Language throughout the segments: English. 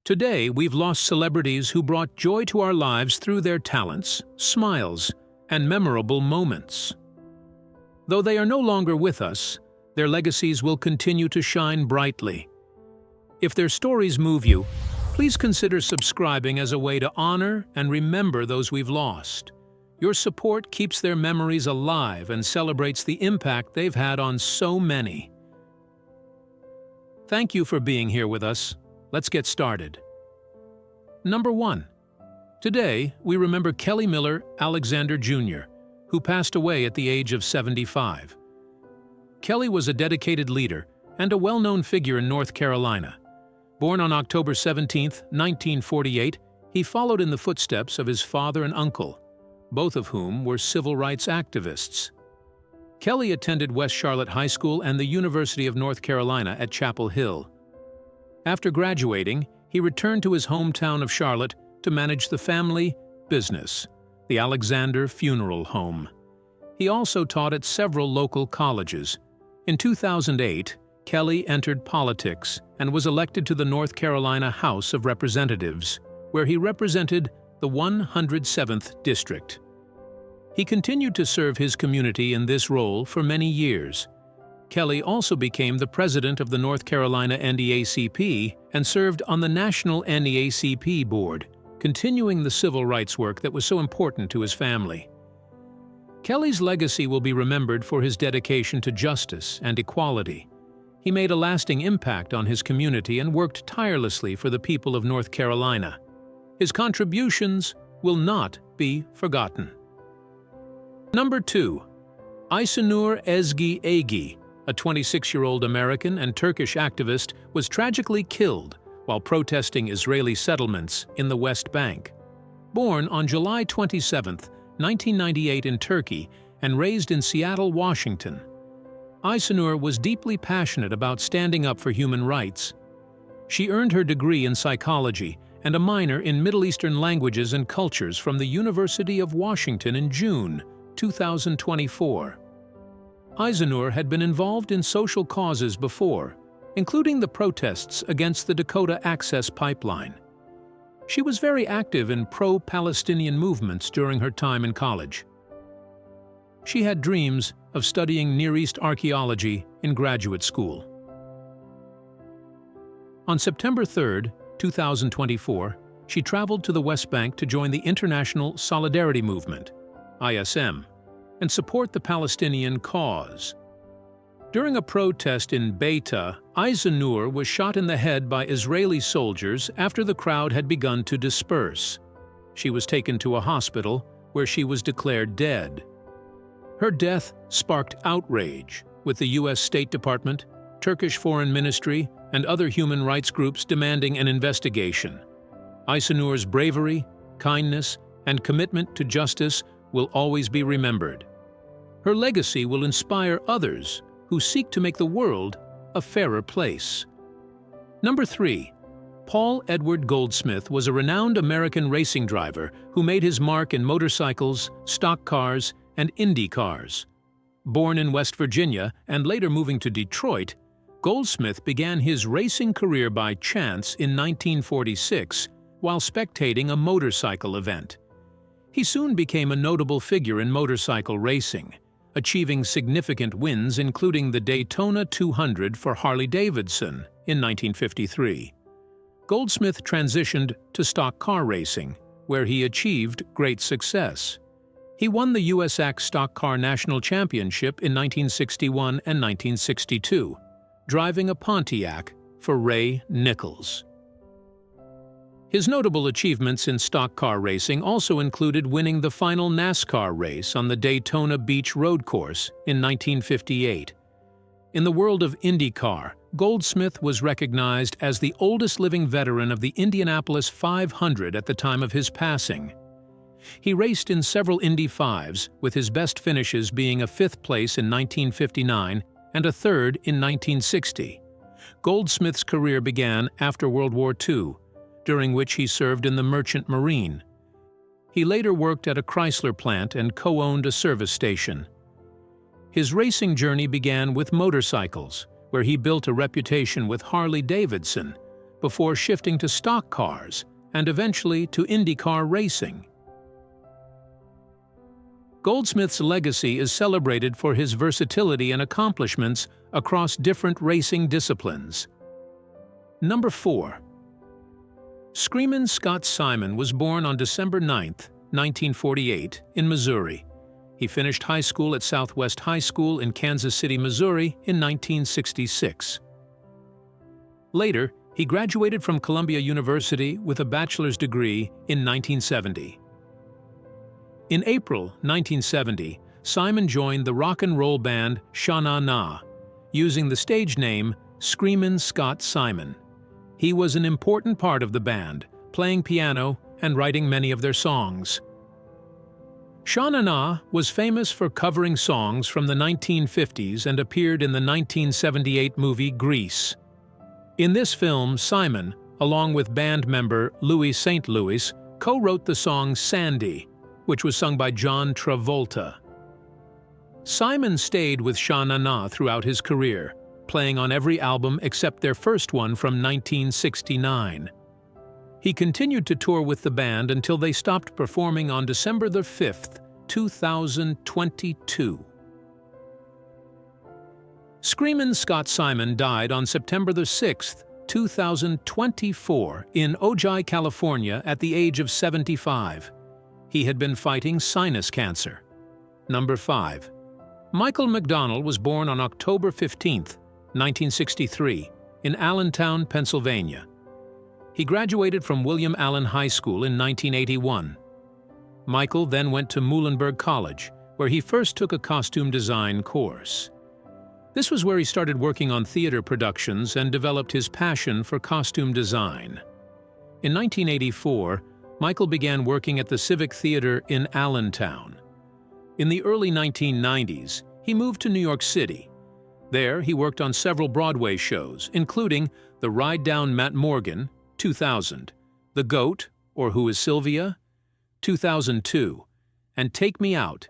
Today, we've lost celebrities who brought joy to our lives through their talents, smiles, and memorable moments. Though they are no longer with us, their legacies will continue to shine brightly. If their stories move you, please consider subscribing as a way to honor and remember those we've lost. Your support keeps their memories alive and celebrates the impact they've had on so many. Thank you for being here with us. Let's get started. Number 1. Today, we remember Kelly Miller Alexander Jr., who passed away at the age of 75. Kelly was a dedicated leader and a well-known figure in North Carolina. Born on October 17, 1948, he followed in the footsteps of his father and uncle, both of whom were civil rights activists. Kelly attended West Charlotte High School and the University of North Carolina at Chapel Hill. After graduating, he returned to his hometown of Charlotte to manage the family business, the Alexander Funeral Home. He also taught at several local colleges. In 2008, Kelly entered politics and was elected to the North Carolina House of Representatives, where he represented the 107th District. He continued to serve his community in this role for many years. Kelly also became the president of the North Carolina NAACP and served on the National NAACP Board, continuing the civil rights work that was so important to his family. Kelly's legacy will be remembered for his dedication to justice and equality. He made a lasting impact on his community and worked tirelessly for the people of North Carolina. His contributions will not be forgotten. Number 2. Ayşenur Ezgi Agi, a 26-year-old American and Turkish activist, was tragically killed while protesting Israeli settlements in the West Bank. Born on July 27, 1998 in Turkey and raised in Seattle, Washington, Ayşenur was deeply passionate about standing up for human rights. She earned her degree in psychology and a minor in Middle Eastern languages and cultures from the University of Washington in June 2024. Ayşenur had been involved in social causes before, including the protests against the Dakota Access Pipeline. She was very active in pro-Palestinian movements during her time in college. She had dreams of studying Near East archaeology in graduate school. On September 3, 2024, she traveled to the West Bank to join the International Solidarity Movement, ISM, and support the Palestinian cause. During a protest in Beita, Ayşenur was shot in the head by Israeli soldiers after the crowd had begun to disperse. She was taken to a hospital where she was declared dead. Her death sparked outrage, with the U.S. State Department, Turkish Foreign Ministry, and other human rights groups demanding an investigation. Ayşenur's bravery, kindness, and commitment to justice will always be remembered. Her legacy will inspire others who seek to make the world a fairer place. Number 3. Paul Edward Goldsmith was a renowned American racing driver who made his mark in motorcycles, stock cars, and Indy cars. Born in West Virginia and later moving to Detroit, Goldsmith began his racing career by chance in 1946 while spectating a motorcycle event. He soon became a notable figure in motorcycle racing, achieving significant wins including the Daytona 200 for Harley-Davidson in 1953. Goldsmith transitioned to stock car racing, where he achieved great success. He won the USAC Stock Car National Championship in 1961 and 1962, driving a Pontiac for Ray Nichols. His notable achievements in stock car racing also included winning the final NASCAR race on the Daytona Beach Road Course in 1958. In the world of IndyCar, Goldsmith was recognized as the oldest living veteran of the Indianapolis 500 at the time of his passing. He raced in several Indy 5s, with his best finishes being a 5th place in 1959 and a 3rd in 1960. Goldsmith's career began after World War II, during which he served in the Merchant Marine. He later worked at a Chrysler plant and co-owned a service station. His racing journey began with motorcycles, where he built a reputation with Harley-Davidson, before shifting to stock cars and eventually to IndyCar racing. Goldsmith's legacy is celebrated for his versatility and accomplishments across different racing disciplines. Number 4. Screan Scott Simon was born on December 9, 1948, in Missouri. He finished high school at Southwest High School in Kansas City, Missouri in 1966. Later, he graduated from Columbia University with a bachelor's degree in 1970. In April 1970, Simon joined the rock and roll band Sha Na Na, using the stage name Screan Scott Simon. He was an important part of the band, playing piano and writing many of their songs. Sha Na Na was famous for covering songs from the 1950s and appeared in the 1978 movie Grease. In this film, Simon, along with band member Louis St. Louis, co-wrote the song Sandy, which was sung by John Travolta. Simon stayed with Sha Na Na throughout his career, playing on every album except their first one from 1969. He continued to tour with the band until they stopped performing on December 5, 2022. Screan Scott Simon died on September 6, 2024, in Ojai, California, at the age of 75. He had been fighting sinus cancer. Number 5. Michael McDonald was born on October 15, 1963, in Allentown, Pennsylvania. He graduated from William Allen High School in 1981. Michael then went to Muhlenberg College, where he first took a costume design course. This was where he started working on theater productions and developed his passion for costume design. In 1984, Michael began working at the Civic Theater in Allentown. In the early 1990s, he moved to New York City. There, he worked on several Broadway shows, including The Ride Down Matt Morgan, 2000, The Goat, or Who is Sylvia, 2002, and Take Me Out,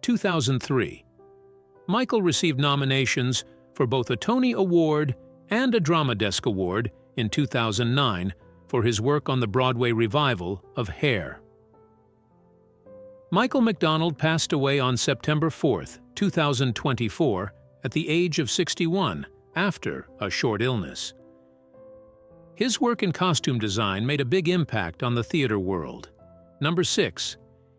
2003. Michael received nominations for both a Tony Award and a Drama Desk Award in 2009 for his work on the Broadway revival of Hair. Michael McDonald passed away on September 4, 2024, at the age of 61, after a short illness. His work in costume design made a big impact on the theater world. Number 6.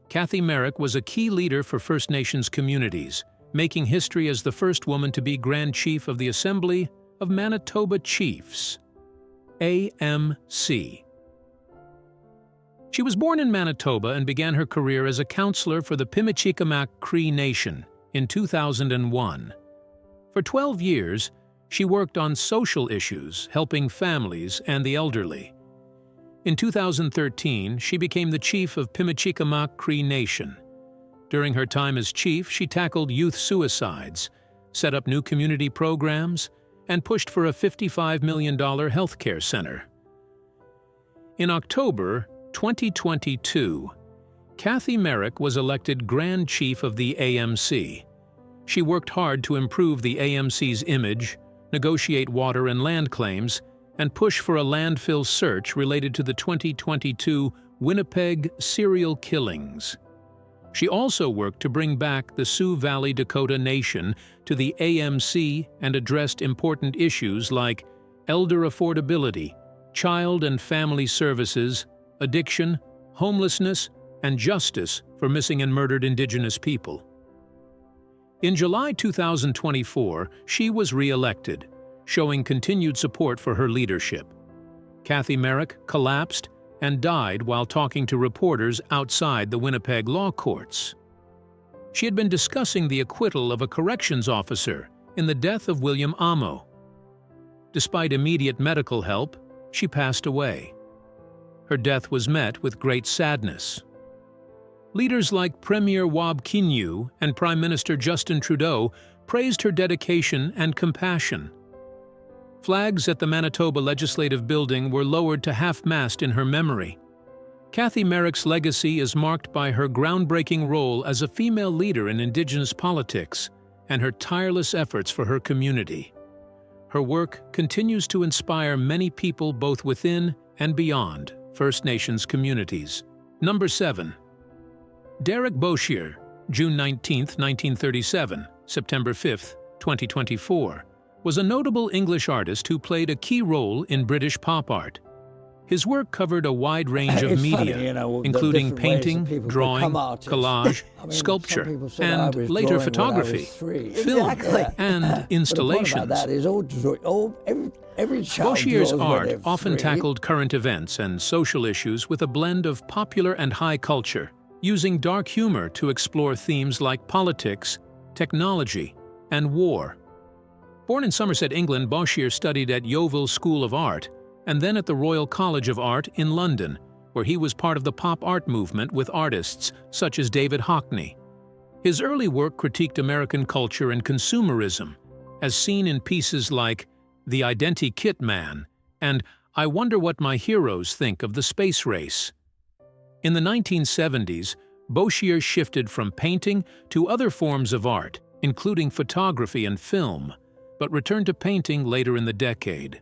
Kathy Merrick was a key leader for First Nations communities, making history as the first woman to be Grand Chief of the Assembly of Manitoba Chiefs, AMC. She was born in Manitoba and began her career as a counselor for the Pimicikamak Cree Nation in 2001. For 12 years, she worked on social issues, helping families and the elderly. In 2013, she became the chief of Pimicikamak Cree Nation. During her time as chief, she tackled youth suicides, set up new community programs, and pushed for a $55 million healthcare center. In October 2022, Kathy Merrick was elected Grand Chief of the AMC. She worked hard to improve the AMC's image, negotiate water and land claims, and push for a landfill search related to the 2022 Winnipeg serial killings. She also worked to bring back the Sioux Valley Dakota Nation to the AMC and addressed important issues like elder affordability, child and family services, addiction, homelessness, and justice for missing and murdered Indigenous people. In July 2024, she was re-elected, showing continued support for her leadership. Kathy Merrick collapsed and died while talking to reporters outside the Winnipeg law courts. She had been discussing the acquittal of a corrections officer in the death of William Amo. Despite immediate medical help, she passed away. Her death was met with great sadness. Leaders like Premier Wab Kinew and Prime Minister Justin Trudeau praised her dedication and compassion. Flags at the Manitoba Legislative Building were lowered to half-mast in her memory. Kathy Merrick's legacy is marked by her groundbreaking role as a female leader in Indigenous politics and her tireless efforts for her community. her work continues to inspire many people both within and beyond First Nations communities. Number 7. Derek Bosier, June 19, 1937, September 5, 2024, was a notable English artist who played a key role in British pop art. His work covevered a wide range of media, including painting, drawing, collage, sculpture, and later photography, film, and installations. Bosier's art often tackled current events and social issues with a blend of popular and high culture, using dark humor to explore themes like politics, technology, and war. Born in Somerset, England, Bosier studied at Yeovil School of Art and then at the Royal College of Art in London, where he was part of the pop art movement with artists such as David Hockney. His early work critiqued American culture and consumerism, as seen in pieces like The Identikit Man and I Wonder What My Heroes Think of the Space Race. In the 1970s, Bosier shifted from painting to other forms of art, including photography and film, but returned to painting later in the decade.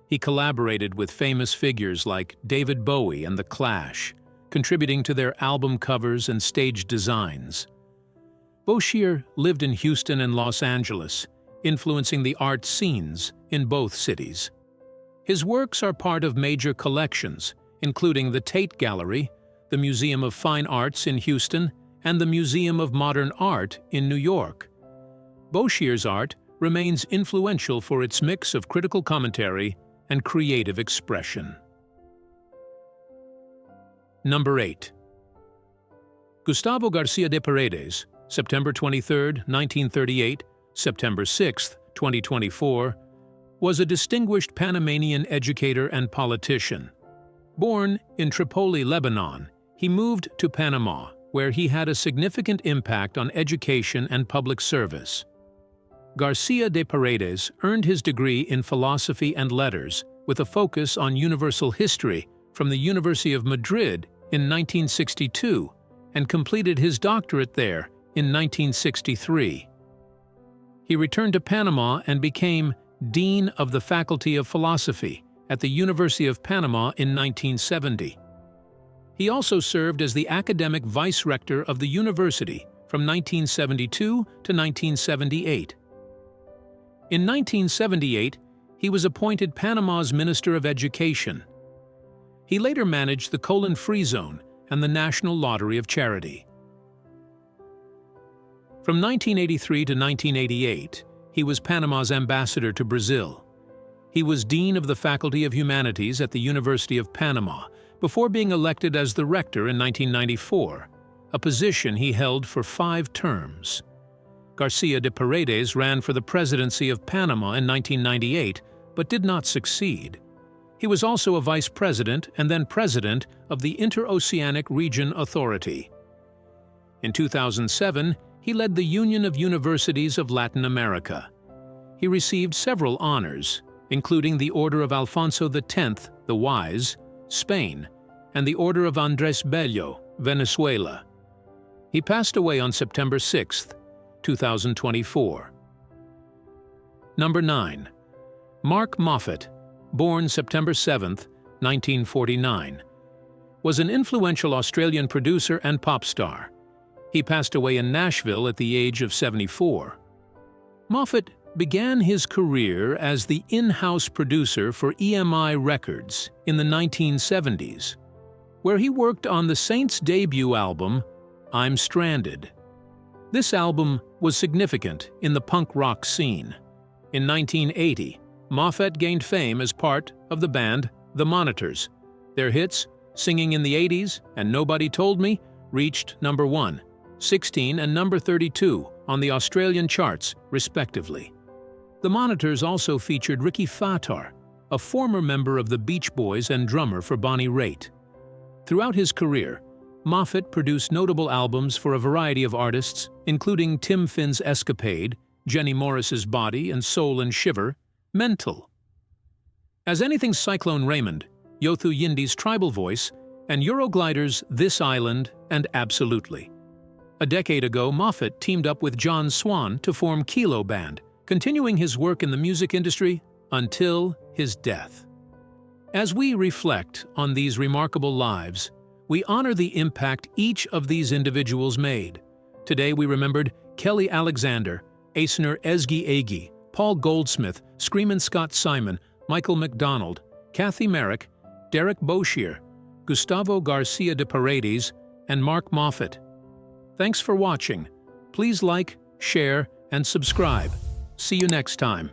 He collaborated with famous figures like David Bowie and The Clash, contributing to their album covers and stage designs. Bosier lived in Houston and Los Angeles, influencing the art scenes in both cities. His works are part of major collections, including the Tate Gallery, the Museum of Fine Arts in Houston, and the Museum of Modern Art in New York. Bosier's art remains influential for its mix of critical commentary and creative expression. Number 8. Gustavo Garcia de Paredes, September 23, 1938, September 6, 2024, was a distinguished Panamanian educator and politician. Born in Tripoli, Lebanon, he moved to Panama, where he had a significant impact on education and public service. Garcia de Paredes earned his degree in philosophy and letters with a focus on universal history from the University of Madrid in 1962 and completed his doctorate there in 1963. He returned to Panama and became Dean of the Faculty of Philosophy at the University of Panama in 1970. He also served as the academic vice-rector of the university from 1972 to 1978. In 1978, he was appointed Panama's Minister of Education. He later managed the Colon Free Zone and the National Lottery of Charity. From 1983 to 1988, he was Panama's ambassador to Brazil. He was Dean of the Faculty of Humanities at the University of Panama before being elected as the rector in 1994, a position he held for 5 terms. Garcia de Paredes ran for the presidency of Panama in 1998, but did not succeed. He was also a vice president and then president of the Interoceanic Region Authority. In 2007, he led the Union of Universities of Latin America. He received several honors, including the Order of Alfonso X the Wise, Spain, and the Order of Andrés Bello, Venezuela. He passed away on September 6, 2024. Number 9. Mark Moffett, born September 7, 1949, was an influential Australian producer and pop star. He passed away in Nashville at the age of 74. Moffett began his career as the in-house producer for EMI Records in the 1970s, where he worked on the Saints' debut album, I'm Stranded. This album was significant in the punk rock scene. In 1980, Moffett gained fame as part of the band The Monitors. Their hits, Singing in the 80s and Nobody Told Me, reached number 1, 16 and number 32 on the Australian charts, respectively. The Monitors also featured Ricky Fatar, a former member of the Beach Boys and drummer for Bonnie Raitt. Throughout his career, Moffett produced notable albums for a variety of artists, including Tim Finn's Escapade, Jenny Morris's Body and Soul and Shiver, Mental. As Anything's Cyclone Raymond, Yothu Yindi's Tribal Voice, and Euroglider's This Island and Absolutely. A decade ago, Moffett teamed up with John Swan to form Kilo Band, continuing his work in the music industry until his death. As we reflect on these remarkable lives, we honor the impact each of these individuals made. Today we remembered Kelly Alexander, Asenair Ezgi Agi, Paul Goldsmith, Screan Scott Simon, Michael McDonald, Kathy Merrick, Derek Bosier, Gustavo Garcia de Paredes, and Mark Moffett. Thanks for watching. Please like, share, and subscribe. See you next time.